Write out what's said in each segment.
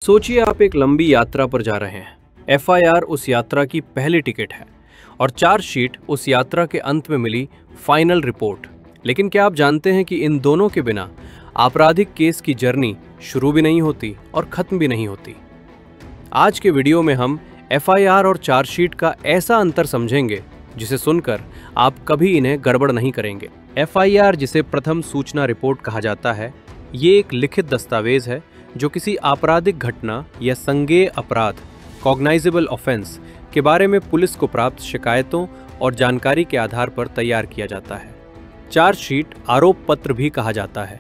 सोचिए आप एक लंबी यात्रा पर जा रहे हैं। एफआईआर उस यात्रा की पहली टिकट है और चार्जशीट उस यात्रा के अंत में मिली फाइनल रिपोर्ट। लेकिन क्या आप जानते हैं कि इन दोनों के बिना आपराधिक केस की जर्नी शुरू भी नहीं होती और खत्म भी नहीं होती। आज के वीडियो में हम एफआईआर और चार्जशीट का ऐसा अंतर समझेंगे जिसे सुनकर आप कभी इन्हें गड़बड़ नहीं करेंगे। एफआईआर, जिसे प्रथम सूचना रिपोर्ट कहा जाता है, ये एक लिखित दस्तावेज है जो किसी आपराधिक घटना या संज्ञेय अपराध कॉग्नाइजेबल ऑफेंस के बारे में पुलिस को प्राप्त शिकायतों और जानकारी के आधार पर तैयार किया जाता है। चार्जशीट आरोप पत्र भी कहा जाता है।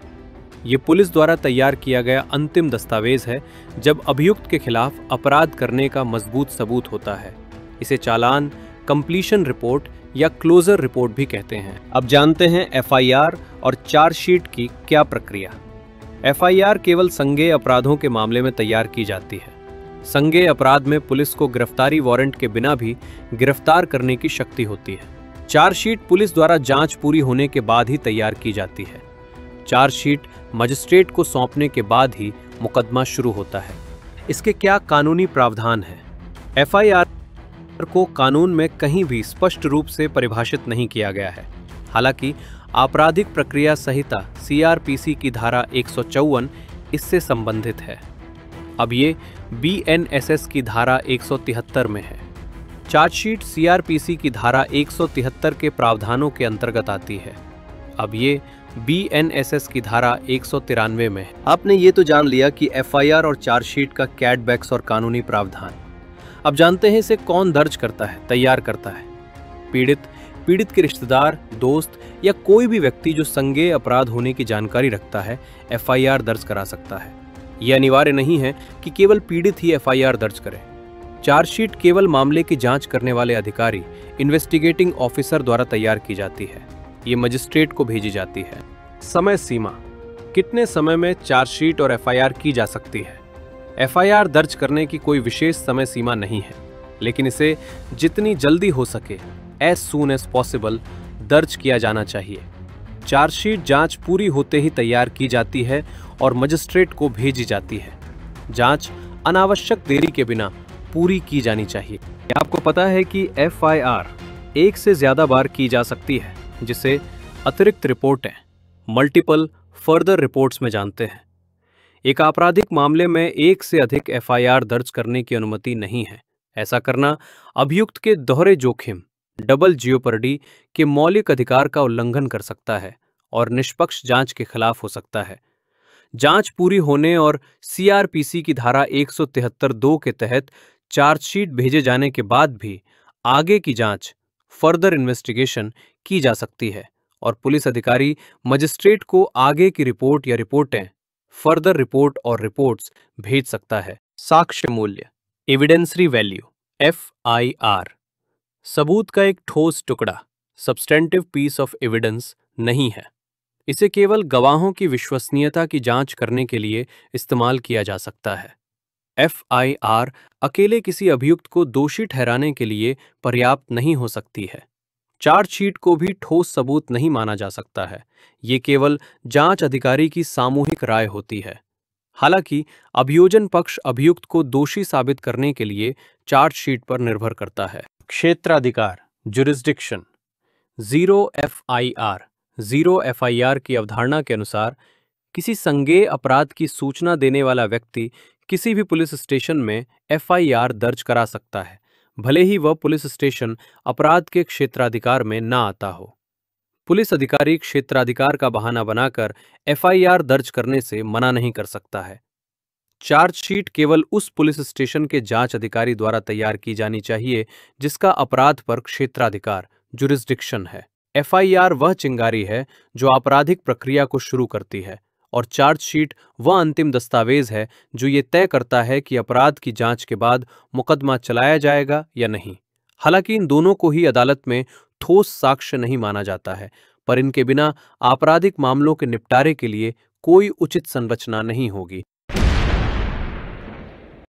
ये पुलिस द्वारा तैयार किया गया अंतिम दस्तावेज है जब अभियुक्त के खिलाफ अपराध करने का मजबूत सबूत होता है। इसे चालान, कंप्लीशन रिपोर्ट या क्लोजर रिपोर्ट भी कहते हैं। अब जानते हैं एफआईआर और चार्जशीट की क्या प्रक्रिया। एफआईआर केवल संज्ञेय अपराधों के मामले में तैयार की जाती है। संज्ञेय अपराध में पुलिस को गिरफ्तारी वारंट के बिना भी गिरफ्तार करने की शक्ति होती है। चार्जशीट पुलिस द्वारा जांच पूरी होने के बाद ही तैयार की जाती है। चार्जशीट मजिस्ट्रेट को सौंपने के बाद ही मुकदमा शुरू होता है। इसके क्या कानूनी प्रावधान हैं? एफआईआर को कानून में कहीं भी स्पष्ट रूप से परिभाषित नहीं किया गया है। हालांकि आपराधिक प्रक्रिया संहिता सीआरपीसी की धारा 154 इससे संबंधित है। अब ये बीएनएसएस की धारा 173 में है। चार्जशीट सीआरपीसी की धारा 173 के प्रावधानों के अंतर्गत आती है। अब ये बीएनएसएस की धारा 193 में है। आपने ये तो जान लिया कि एफआईआर और चार्जशीट का कैटबैक्स और कानूनी प्रावधान। अब जानते हैं इसे कौन दर्ज करता है, तैयार करता है। पीड़ित के रिश्तेदार, दोस्त या कोई भी व्यक्ति जो संज्ञेय अपराध होने की जानकारी रखता है एफआईआर दर्ज करा सकता है। यह अनिवार्य नहीं है कि केवल पीड़ित ही एफआईआर दर्ज करे। चार्जशीट केवल मामले की जांच करने वाले अधिकारी, इन्वेस्टिगेटिंग ऑफिसर द्वारा तैयार की जाती है। ये मजिस्ट्रेट को भेजी जाती है। समय सीमा: कितने समय में चार्जशीट और एफआईआर की जा सकती है? एफआईआर दर्ज करने की कोई विशेष समय सीमा नहीं है, लेकिन इसे जितनी जल्दी हो सके, एज सून एज पॉसिबल, दर्ज किया जाना चाहिए। चार्जशीट जांच पूरी होते ही तैयार की जाती है और मजिस्ट्रेट को भेजी जाती है। जांच अनावश्यक देरी के बिना पूरी की जानी चाहिए। क्या आपको पता है कि एफआईआर एक से ज्यादा बार की जा सकती है, जिसे अतिरिक्त रिपोर्टें, मल्टीपल फर्दर रिपोर्ट्स में जानते हैं। एक आपराधिक मामले में एक से अधिक एफआईआर दर्ज करने की अनुमति नहीं है। ऐसा करना अभियुक्त के दोहरे जोखिम, डबल जियोपर्डी के मौलिक अधिकार का उल्लंघन कर सकता है और निष्पक्ष जांच के खिलाफ हो सकता है। जांच पूरी होने और सीआरपीसी की धारा 173(2) के तहत चार्जशीट भेजे जाने के बाद भी आगे की जांच, फर्दर इन्वेस्टिगेशन की जा सकती है और पुलिस अधिकारी मजिस्ट्रेट को आगे की रिपोर्ट या रिपोर्टें, फर्दर रिपोर्ट और रिपोर्ट्स भेज सकता है। साक्ष्य मूल्य: एविडेंसरी वैल्यू। एफआईआर सबूत का एक ठोस टुकड़ा, सब्सटेंटिव पीस ऑफ एविडेंस नहीं है। इसे केवल गवाहों की विश्वसनीयता की जांच करने के लिए इस्तेमाल किया जा सकता है। एफआईआर अकेले किसी अभियुक्त को दोषी ठहराने के लिए पर्याप्त नहीं हो सकती है। चार्जशीट को भी ठोस सबूत नहीं माना जा सकता है। ये केवल जांच अधिकारी की सामूहिक राय होती है। हालांकि अभियोजन पक्ष अभियुक्त को दोषी साबित करने के लिए चार्जशीट पर निर्भर करता है। क्षेत्राधिकार, जुरिस्डिक्शन। जीरो एफआईआर की अवधारणा के अनुसार किसी संज्ञेय अपराध की सूचना देने वाला व्यक्ति किसी भी पुलिस स्टेशन में एफआईआर दर्ज करा सकता है, भले ही वह पुलिस स्टेशन अपराध के क्षेत्राधिकार में ना आता हो। पुलिस अधिकारी क्षेत्राधिकार का बहाना बनाकर एफआईआर दर्ज करने से मना नहीं कर सकता है। चार्जशीट केवल उस पुलिस स्टेशन के जांच अधिकारी द्वारा तैयार की जानी चाहिए जिसका अपराध पर क्षेत्राधिकार, जुरिस्डिक्शन है। एफआईआर वह चिंगारी है जो आपराधिक प्रक्रिया को शुरू करती है और चार्जशीट वह अंतिम दस्तावेज है जो ये तय करता है कि अपराध की जांच के बाद मुकदमा चलाया जाएगा या नहीं। हालांकि इन दोनों को ही अदालत में ठोस साक्ष्य नहीं माना जाता है, पर इनके बिना आपराधिक मामलों के निपटारे के लिए कोई उचित संरचना नहीं होगी।